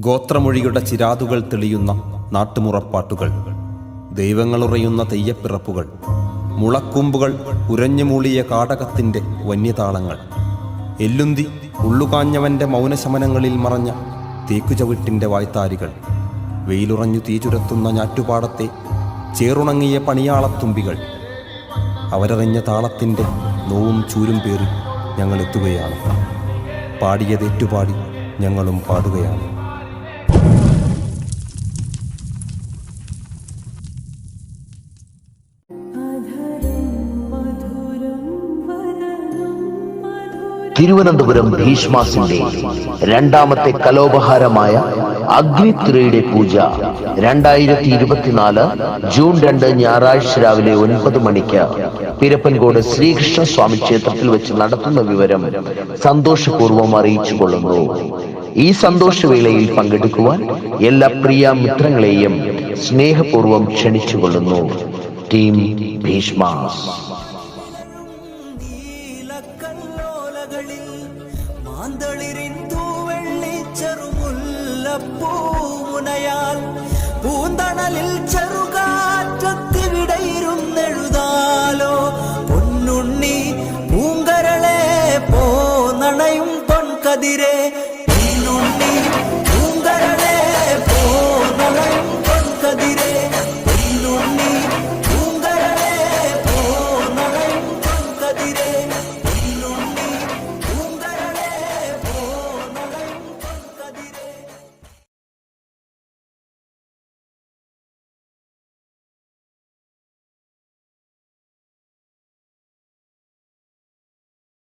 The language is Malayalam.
ഗോത്രമൊഴിയുടെ ചിരാതുകൾ തെളിയുന്ന നാട്ടുമുറപ്പാട്ടുകൾ, ദൈവങ്ങളുറയുന്ന തെയ്യപ്പിറപ്പുകൾ, മുളക്കൂമ്പുകൾ ഉരഞ്ഞുമൂളിയ കാടകത്തിൻ്റെ വന്യതാളങ്ങൾ, എല്ലുന്തി ഉള്ളുകാഞ്ഞവൻ്റെ മൗനശമനങ്ങളിൽ മറഞ്ഞ തേക്കുചവിട്ടിൻ്റെ വായ്ത്താരികൾ, വെയിലുറഞ്ഞു തീചുരത്തുന്ന ഞാറ്റുപാടത്തെ ചേറുണങ്ങിയ പണിയാളത്തുമ്പികൾ, അവരറിഞ്ഞ താളത്തിൻ്റെ നോവും ചൂരും പേറി ഞങ്ങളെത്തുകയാണ്. പാടിയതേറ്റുപാടി ഞങ്ങളും പാടുകയാണ്. തിരുവനന്തപുരം ഭീഷ്മാസിന്റെ രണ്ടാമത്തെ കലോപഹാരമായ അഗ്നിത്തിരയുടെ പൂജ 2024 ജൂൺ 2 ഞായറാഴ്ച രാവിലെ 9 മണിക്ക് പിരപ്പൻകോട് ശ്രീകൃഷ്ണസ്വാമി ക്ഷേത്രത്തിൽ വെച്ച് നടത്തുന്ന വിവരം സന്തോഷപൂർവ്വം അറിയിച്ചുകൊള്ളുന്നു. ഈ സന്തോഷവേളയിൽ പങ്കെടുക്കുവാൻ എല്ലാ പ്രിയ മിത്രങ്ങളെയും സ്നേഹപൂർവ്വം ക്ഷണിച്ചുകൊള്ളുന്നു. ടീം ഭീഷ്മാസ്. പൂന്തളിരിൻ തൂവെള്ളി ചെറുമുല്ലപ്പൂമുനയാൽ പൂന്തണലിൽ